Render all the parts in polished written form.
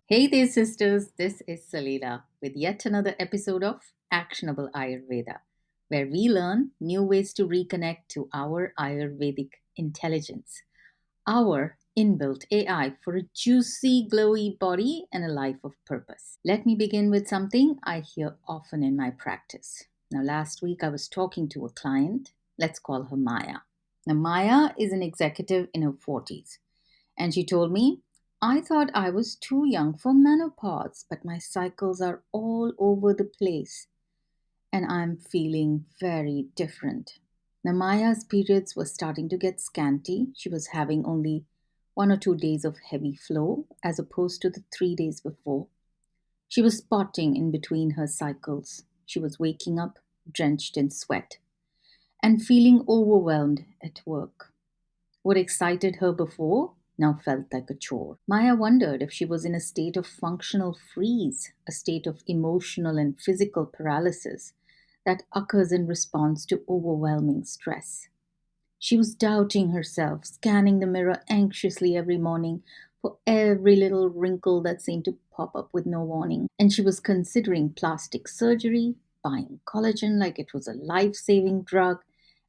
Hey there, sisters. This is Salila with yet another episode of Actionable Ayurveda, where we learn new ways to reconnect to our Ayurvedic intelligence, our inbuilt AI for a juicy, glowy body and a life of purpose. Let me begin with something I hear often in my practice. Now, last week I was talking to a client. Let's call her Maya. Now, Maya is an executive in her 40s. And she told me, I thought I was too young for menopause, but my cycles are all over the place and I'm feeling very different. Now, Maya's periods were starting to get scanty. She was having only 1 or 2 days of heavy flow as opposed to the 3 days before. She was spotting in between her cycles. She was waking up drenched in sweat and feeling overwhelmed at work. What excited her before now felt like a chore. Maya wondered if she was in a state of functional freeze, a state of emotional and physical paralysis that occurs in response to overwhelming stress. She was doubting herself, scanning the mirror anxiously every morning for every little wrinkle that seemed to pop up with no warning. And she was considering plastic surgery, buying collagen like it was a life saving drug,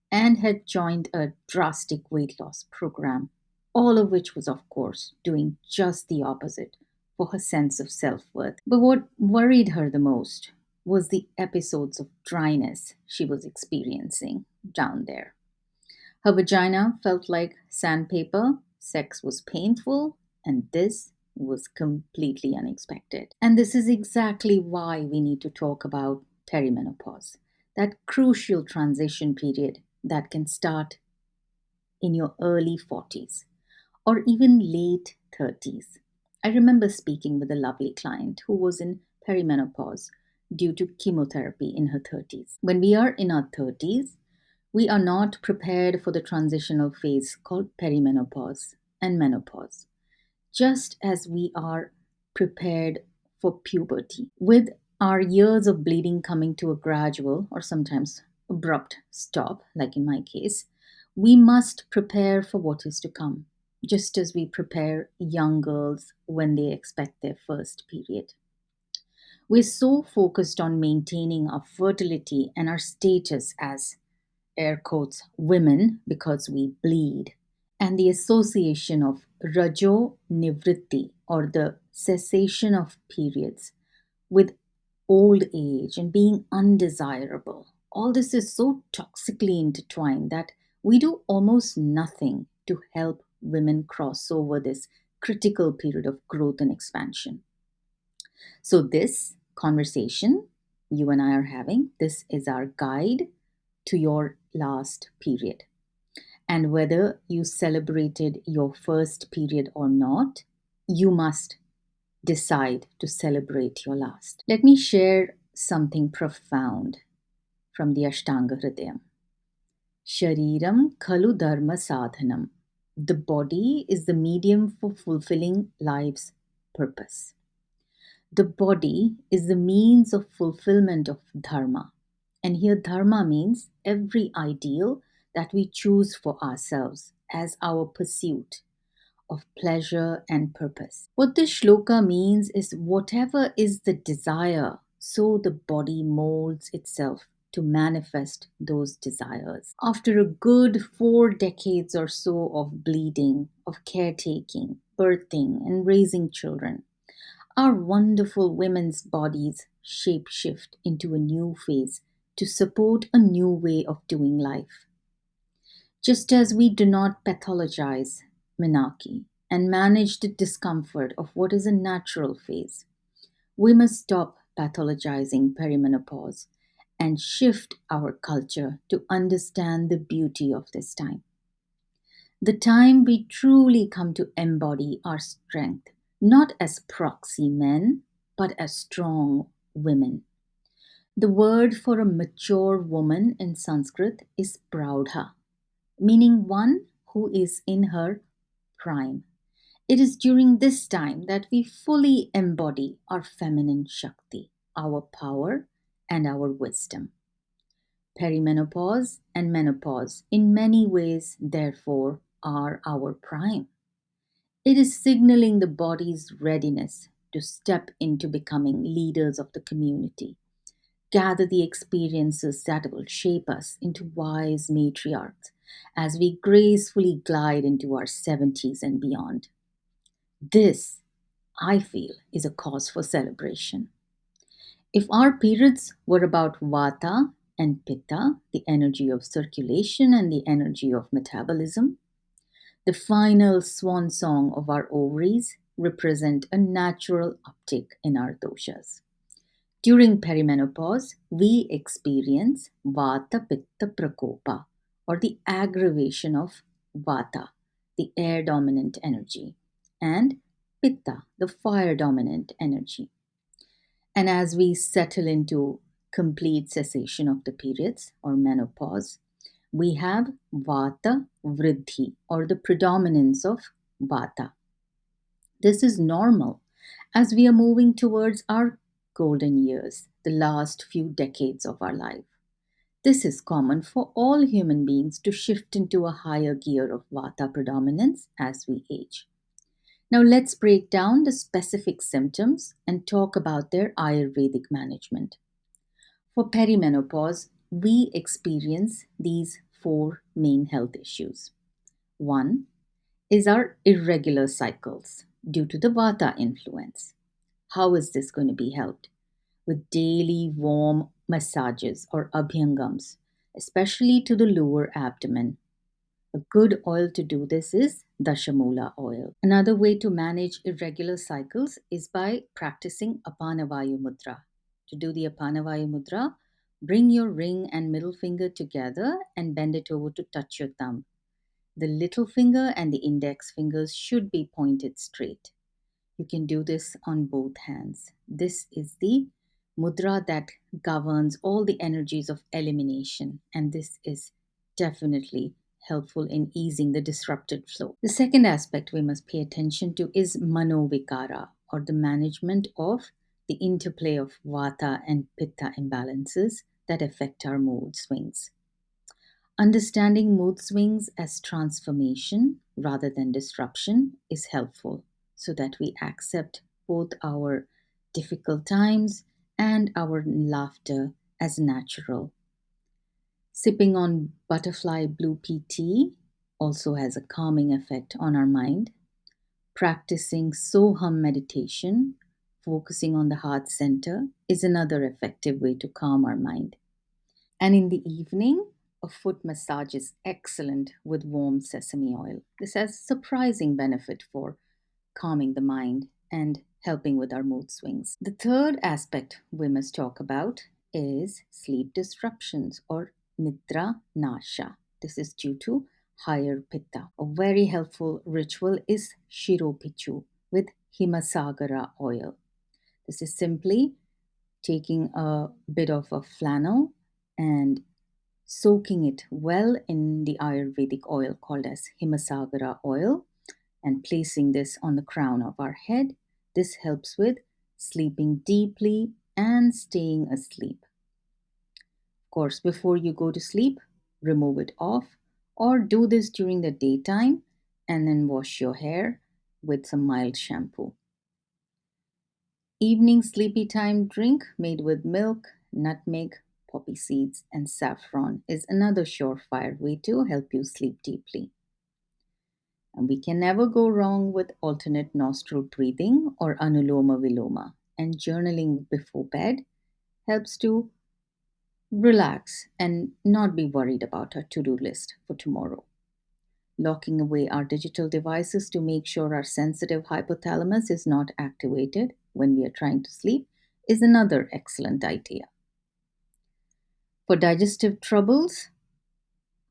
and had joined a drastic weight loss program, all of which was, of course, doing just the opposite for her sense of self worth. But what worried her the most was the episodes of dryness she was experiencing down there. Her vagina felt like sandpaper, sex was painful, and this was completely unexpected. And this is exactly why we need to talk about perimenopause, that crucial transition period that can start in your early 40s or even late 30s. I remember speaking with a lovely client who was in perimenopause due to chemotherapy in her 30s. When we are in our 30s, we are not prepared for the transitional phase called perimenopause and menopause, just as we are prepared for puberty. With our years of bleeding coming to a gradual or sometimes abrupt stop, like in my case, we must prepare for what is to come, just as we prepare young girls when they expect their first period. We're so focused on maintaining our fertility and our status as air quotes women because we bleed, and the association of rajo nivritti or the cessation of periods with old age and being undesirable. All this is so toxically intertwined that we do almost nothing to help women cross over this critical period of growth and expansion. So, this conversation you and I are having, this is our guide to your last period. And whether you celebrated your first period or not, you must decide to celebrate your last. Let me share something profound from the Ashtanga Hridayam. Shariram khalu dharma sadhanam. The body is the medium for fulfilling life's purpose. The body is the means of fulfillment of dharma. And here, dharma means every ideal that we choose for ourselves as our pursuit of pleasure and purpose. What this shloka means is whatever is the desire, so the body molds itself to manifest those desires. After a good 4 decades or so of bleeding, of caretaking, birthing, and raising children, our wonderful women's bodies shapeshift into a new phase to support a new way of doing life. Just as we do not pathologize menarche and manage the discomfort of what is a natural phase, we must stop pathologizing perimenopause and shift our culture to understand the beauty of this time. The time we truly come to embody our strength, not as proxy men, but as strong women. The word for a mature woman in Sanskrit is praudha, meaning one who is in her prime. It is during this time that we fully embody our feminine Shakti, our power, and our wisdom. Perimenopause and menopause, in many ways, therefore, are our prime. It is signaling the body's readiness to step into becoming leaders of the community, gather the experiences that will shape us into wise matriarchs as we gracefully glide into our 70s and beyond. This, I feel, is a cause for celebration. If our periods were about vata and pitta, the energy of circulation and the energy of metabolism, the final swan song of our ovaries represent a natural uptick in our doshas. During perimenopause, we experience vata pitta prakopa, or the aggravation of vata, the air dominant energy, and pitta, the fire dominant energy. And as we settle into complete cessation of the periods or menopause, we have vata vriddhi, or the predominance of vata. This is normal as we are moving towards our golden years, the last few decades of our life. This is common for all human beings to shift into a higher gear of vata predominance as we age. Now, let's break down the specific symptoms and talk about their Ayurvedic management. For perimenopause, we experience these four main health issues. One is our irregular cycles due to the vata influence. How is this going to be helped? With daily warm massages or abhyangams, especially to the lower abdomen. A good oil to do this is Dashamula oil. Another way to manage irregular cycles is by practicing Apanavayu Mudra. To do the Apanavayu Mudra, bring your ring and middle finger together and bend it over to touch your thumb. The little finger and the index fingers should be pointed straight. You can do this on both hands. This is the mudra that governs all the energies of elimination, and this is definitely helpful in easing the disrupted flow. The second aspect we must pay attention to is manovikara, or the management of the interplay of vata and pitta imbalances that affect our mood swings. Understanding mood swings as transformation rather than disruption is helpful so that we accept both our difficult times and our laughter as natural. Sipping on butterfly blue pea tea also has a calming effect on our mind. Practicing Soham meditation, focusing on the heart center, is another effective way to calm our mind. And in the evening, a foot massage is excellent with warm sesame oil. This has surprising benefit for calming the mind and helping with our mood swings. The third aspect we must talk about is sleep disruptions or nidra nasha. This is due to higher pitta. A very helpful ritual is shiropichu with himasagara oil. This is simply taking a bit of a flannel and soaking it well in the Ayurvedic oil called as Himasagara oil and placing this on the crown of our head. This helps with sleeping deeply and staying asleep. Of course, before you go to sleep, remove it off or do this during the daytime and then wash your hair with some mild shampoo. Evening sleepy time drink made with milk, nutmeg, poppy seeds, and saffron is another surefire way to help you sleep deeply. And we can never go wrong with alternate nostril breathing or anuloma viloma. And journaling before bed helps to relax and not be worried about our to do list for tomorrow. Locking away our digital devices to make sure our sensitive hypothalamus is not activated when we are trying to sleep is another excellent idea. For digestive troubles,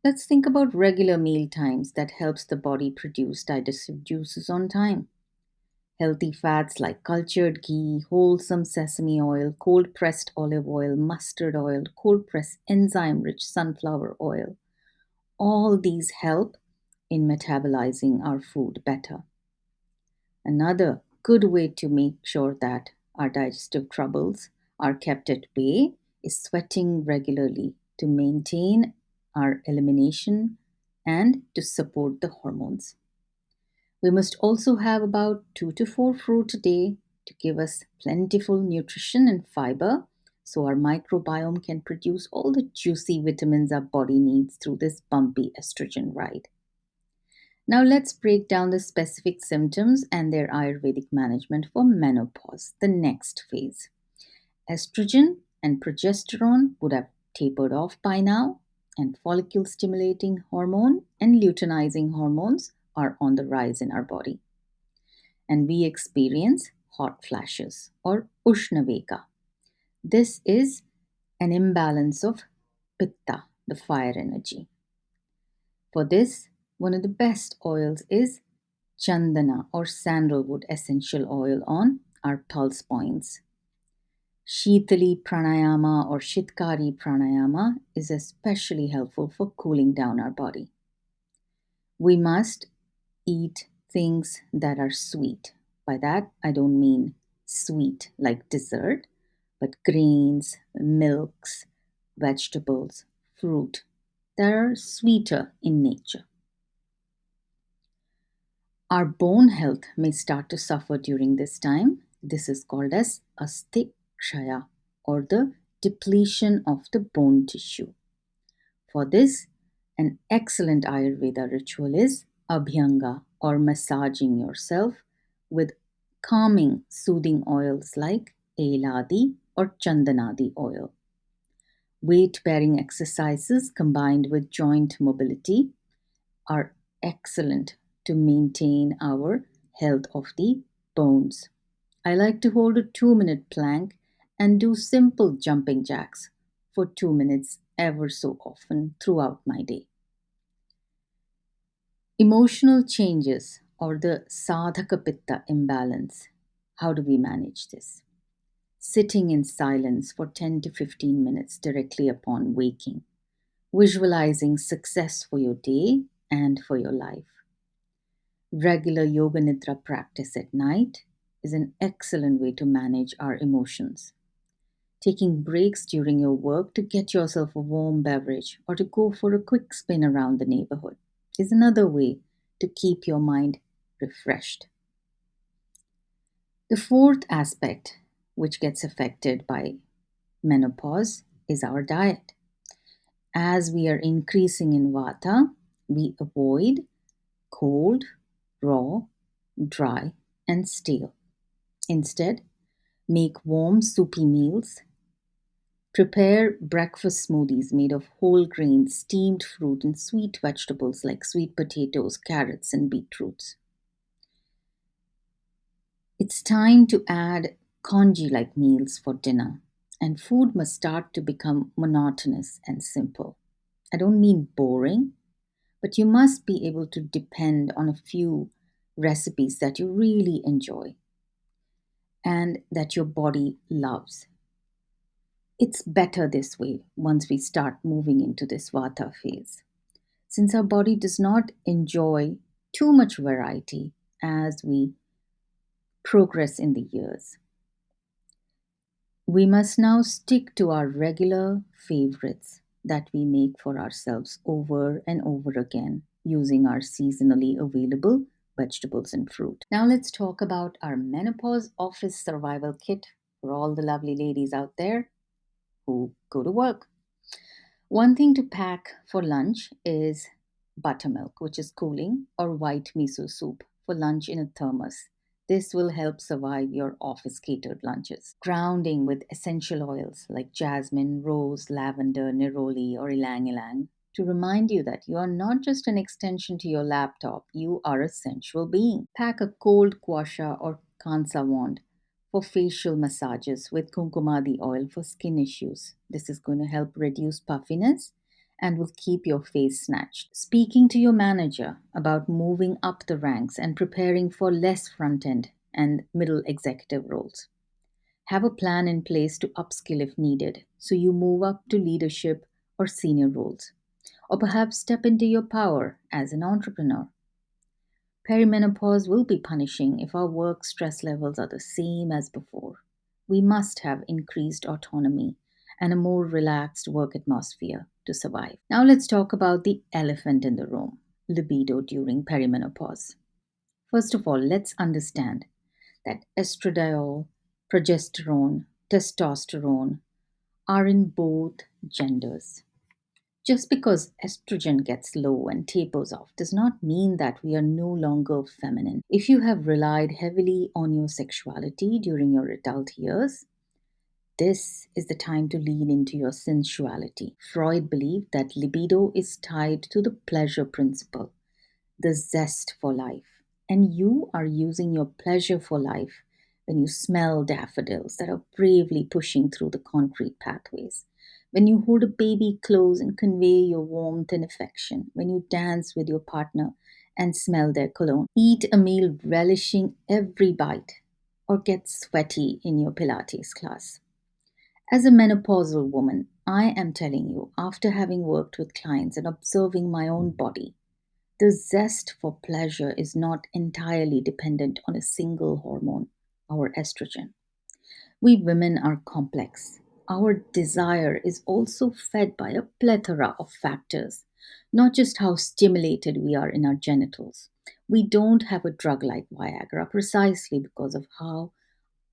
let's think about regular meal times that helps the body produce digestive juices on time. Healthy fats like cultured ghee, wholesome sesame oil, cold pressed olive oil, mustard oil, cold pressed enzyme rich sunflower oil. All these help in metabolizing our food better. Another good way to make sure that our digestive troubles are kept at bay is sweating regularly to maintain our elimination and to support the hormones. We must also have about 2 to 4 fruit a day to give us plentiful nutrition and fiber so our microbiome can produce all the juicy vitamins our body needs through this bumpy estrogen ride. Now, let's break down the specific symptoms and their Ayurvedic management for menopause, the next phase. Estrogen and progesterone would have tapered off by now, and follicle stimulating hormone and luteinizing hormones are on the rise in our body. And we experience hot flashes or Ushnaveka. This is an imbalance of Pitta, the fire energy. For this, one of the best oils is Chandana or sandalwood essential oil on our pulse points. Shitali pranayama or Shitkari pranayama is especially helpful for cooling down our body. We must eat things that are sweet. By that, I don't mean sweet like dessert, but grains, milks, vegetables, fruit that are sweeter in nature. Our bone health may start to suffer during this time. This is called as astikshaya or the depletion of the bone tissue. For this, an excellent Ayurveda ritual is abhyanga or massaging yourself with calming, soothing oils like eladi or chandanadi oil. Weight bearing exercises combined with joint mobility are excellent to maintain our health of the bones. I like to hold a 2-minute plank and do simple jumping jacks for 2 minutes ever so often throughout my day. Emotional changes or the sadhaka pitta imbalance. How do we manage this? Sitting in silence for 10 to 15 minutes directly upon waking, visualizing success for your day and for your life. Regular yoga nidra practice at night is an excellent way to manage our emotions. Taking breaks during your work to get yourself a warm beverage or to go for a quick spin around the neighborhood is another way to keep your mind refreshed. The fourth aspect which gets affected by menopause is our diet. As we are increasing in vata, we avoid cold, raw, dry, and stale. Instead, make warm, soupy meals. Prepare breakfast smoothies made of whole grains, steamed fruit, and sweet vegetables like sweet potatoes, carrots, and beetroots. It's time to add congee like meals for dinner, and food must start to become monotonous and simple. I don't mean boring, but you must be able to depend on a few recipes that you really enjoy and that your body loves. It's better this way once we start moving into this vata phase, since our body does not enjoy too much variety as we progress in the years. We must now stick to our regular favorites that we make for ourselves over and over again using our seasonally available vegetables and fruit. Now let's talk about our menopause office survival kit for all the lovely ladies out there who go to work. One thing to pack for lunch is buttermilk, which is cooling, or white miso soup for lunch in a thermos. This will help survive your office catered lunches. Grounding with essential oils like jasmine, rose, lavender, neroli, or ylang ylang to remind you that you are not just an extension to your laptop, you are a sensual being. Pack a cold guasha or kansa wand for facial massages with kumkumadi oil for skin issues. This is going to help reduce puffiness and will keep your face snatched. Speaking to your manager about moving up the ranks and preparing for less front end and middle executive roles. Have a plan in place to upskill if needed so you move up to leadership or senior roles, or perhaps step into your power as an entrepreneur. Perimenopause will be punishing if our work stress levels are the same as before. We must have increased autonomy and a more relaxed work atmosphere to survive. Now let's talk about the elephant in the room, libido during perimenopause. First of all, let's understand that estradiol, progesterone, testosterone are in both genders. Just because estrogen gets low and tapers off does not mean that we are no longer feminine. If you have relied heavily on your sexuality during your adult years, this is the time to lean into your sensuality. Freud believed that libido is tied to the pleasure principle, the zest for life. And you are using your pleasure for life when you smell daffodils that are bravely pushing through the concrete pathways. When you hold a baby close and convey your warmth and affection. When you dance with your partner and smell their cologne. Eat a meal relishing every bite or get sweaty in your Pilates class. As a menopausal woman, I am telling you, after having worked with clients and observing my own body, the zest for pleasure is not entirely dependent on a single hormone, our estrogen. We women are complex. Our desire is also fed by a plethora of factors, not just how stimulated we are in our genitals. We don't have a drug like Viagra precisely because of how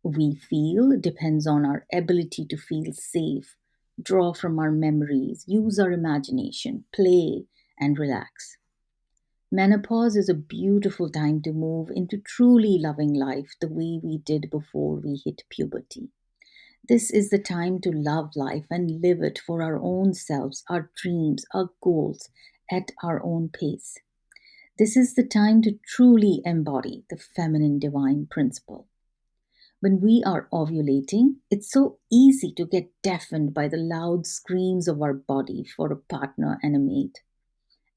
we feel depends on our ability to feel safe, draw from our memories, use our imagination, play, and relax. Menopause is a beautiful time to move into truly loving life the way we did before we hit puberty. This is the time to love life and live it for our own selves, our dreams, our goals, at our own pace. This is the time to truly embody the feminine divine principle. When we are ovulating, it's so easy to get deafened by the loud screams of our body for a partner and a mate.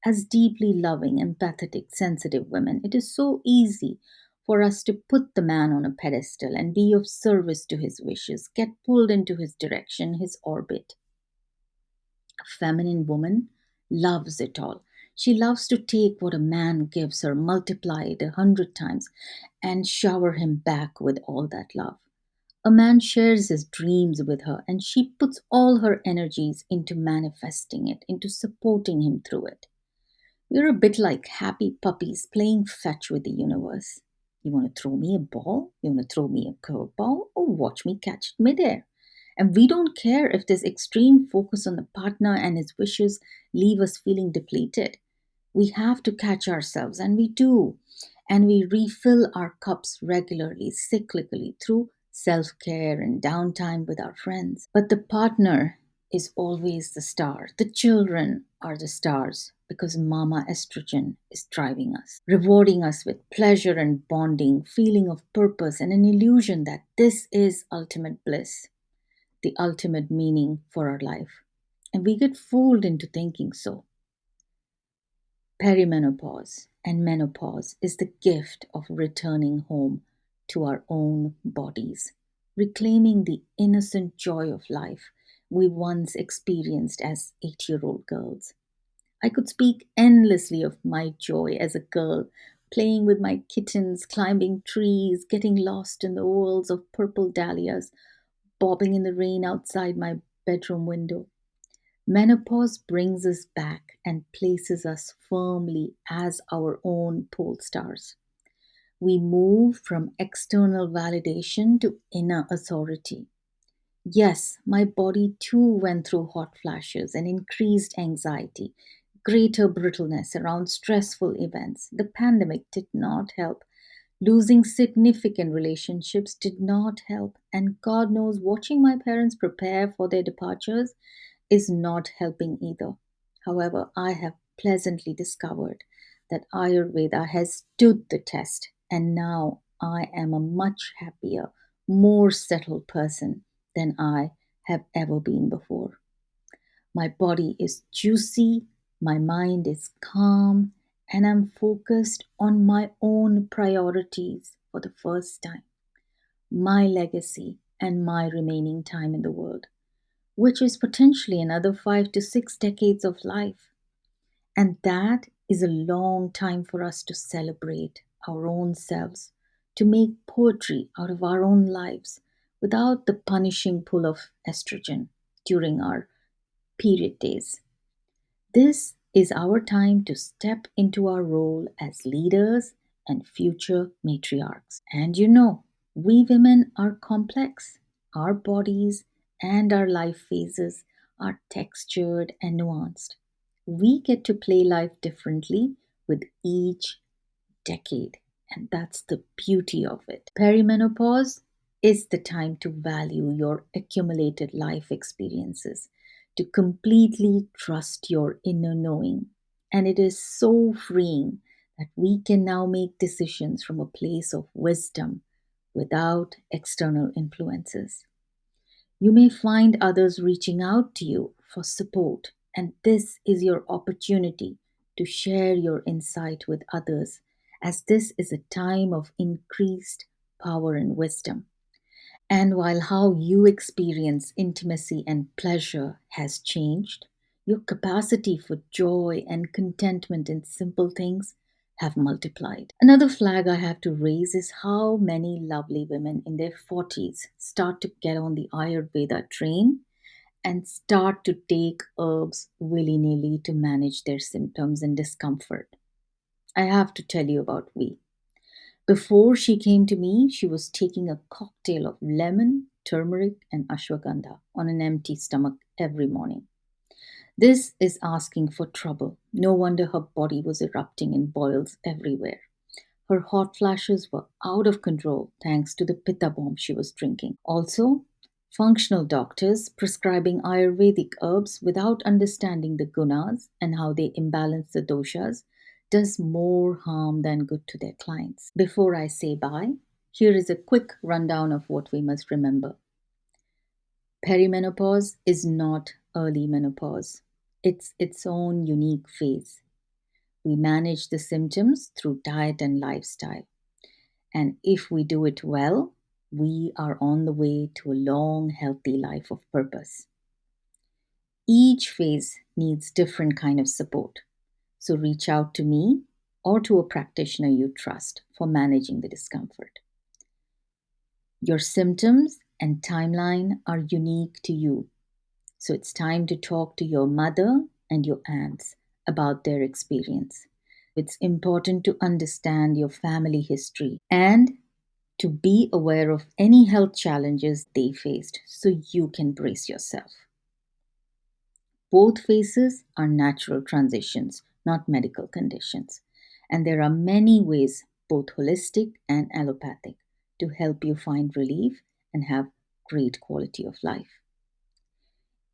As deeply loving, empathetic, sensitive women, it is so easy for us to put the man on a pedestal and be of service to his wishes, get pulled into his direction, his orbit. A feminine woman loves it all. She loves to take what a man gives her, multiply it 100 times, and shower him back with all that love. A man shares his dreams with her, and she puts all her energies into manifesting it, into supporting him through it. We're a bit like happy puppies playing fetch with the universe. You want to throw me a ball? You want to throw me a curveball? Or watch me catch it midair? And we don't care if this extreme focus on the partner and his wishes leave us feeling depleted. We have to catch ourselves, and we do. And we refill our cups regularly, cyclically, through self care and downtime with our friends. But the partner is always the star. The children are the stars because Mama Estrogen is driving us, rewarding us with pleasure and bonding, feeling of purpose, and an illusion that this is ultimate bliss, the ultimate meaning for our life. And we get fooled into thinking so. Perimenopause and menopause is the gift of returning home to our own bodies, reclaiming the innocent joy of life we once experienced as 8-year old girls. I could speak endlessly of my joy as a girl, playing with my kittens, climbing trees, getting lost in the whorls of purple dahlias, bobbing in the rain outside my bedroom window. Menopause brings us back and places us firmly as our own pole stars. We move from external validation to inner authority. Yes, my body too went through hot flashes and increased anxiety, greater brittleness around stressful events. The pandemic did not help. Losing significant relationships did not help. And God knows, watching my parents prepare for their departures is not helping either. However, I have pleasantly discovered that Ayurveda has stood the test, and now I am a much happier, more settled person than I have ever been before. My body is juicy, my mind is calm, and I'm focused on my own priorities for the first time, my legacy, and my remaining time in the world, which is potentially another 5 to 6 decades of life. And that is a long time for us to celebrate our own selves, to make poetry out of our own lives without the punishing pull of estrogen during our period days. This is our time to step into our role as leaders and future matriarchs. And you know, We women are complex. Our bodies and our life phases are textured and nuanced. We get to play life differently with each decade, and that's the beauty of it. Perimenopause is the time to value your accumulated life experiences, to completely trust your inner knowing. And it is so freeing that we can now make decisions from a place of wisdom without external influences. You may find others reaching out to you for support, and this is your opportunity to share your insight with others, as this is a time of increased power and wisdom. And while how you experience intimacy and pleasure has changed, your capacity for joy and contentment in simple things have multiplied. Another flag I have to raise is how many lovely women in their 40s start to get on the Ayurveda train and start to take herbs willy nilly to manage their symptoms and discomfort. I have to tell you about Vi. Before she came to me, she was taking a cocktail of lemon, turmeric, and ashwagandha on an empty stomach every morning. This is asking for trouble. No wonder her body was erupting in boils everywhere. Her hot flashes were out of control thanks to the pitta bomb she was drinking. Also, functional doctors prescribing Ayurvedic herbs without understanding the gunas and how they imbalance the doshas does more harm than good to their clients. Before I say bye, here is a quick rundown of what we must remember. Perimenopause is not early menopause. It's its own unique phase. We manage the symptoms through diet and lifestyle. And if we do it well, we are on the way to a long, healthy life of purpose. Each phase needs different kind of support. So reach out to me or to a practitioner you trust for managing the discomfort. Your symptoms and timeline are unique to you. So it's time to talk to your mother and your aunts about their experience. It's important to understand your family history and to be aware of any health challenges they faced so you can brace yourself. Both phases are natural transitions, not medical conditions. And there are many ways, both holistic and allopathic, to help you find relief and have great quality of life.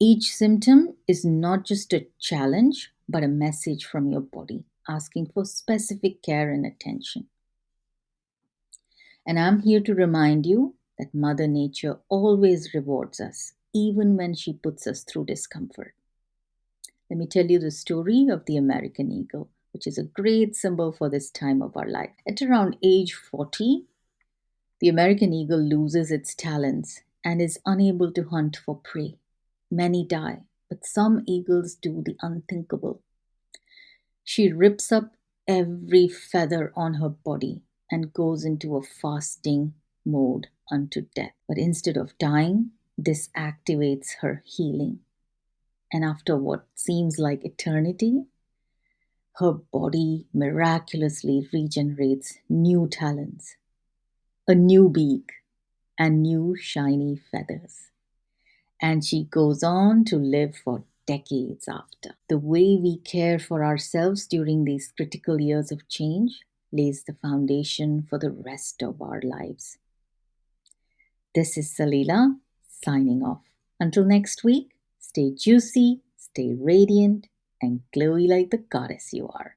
Each symptom is not just a challenge, but a message from your body asking for specific care and attention. And I'm here to remind you that Mother Nature always rewards us, even when she puts us through discomfort. Let me tell you the story of the American eagle, which is a great symbol for this time of our life. At around age 40, the American eagle loses its talons and is unable to hunt for prey. Many die, but some eagles do the unthinkable. She rips up every feather on her body and goes into a fasting mode unto death. But instead of dying, this activates her healing. And after what seems like eternity, her body miraculously regenerates new talons, a new beak, and new shiny feathers. And she goes on to live for decades after. The way we care for ourselves during these critical years of change lays the foundation for the rest of our lives. This is Salila signing off. Until next week, stay juicy, stay radiant, and glowy like the goddess you are.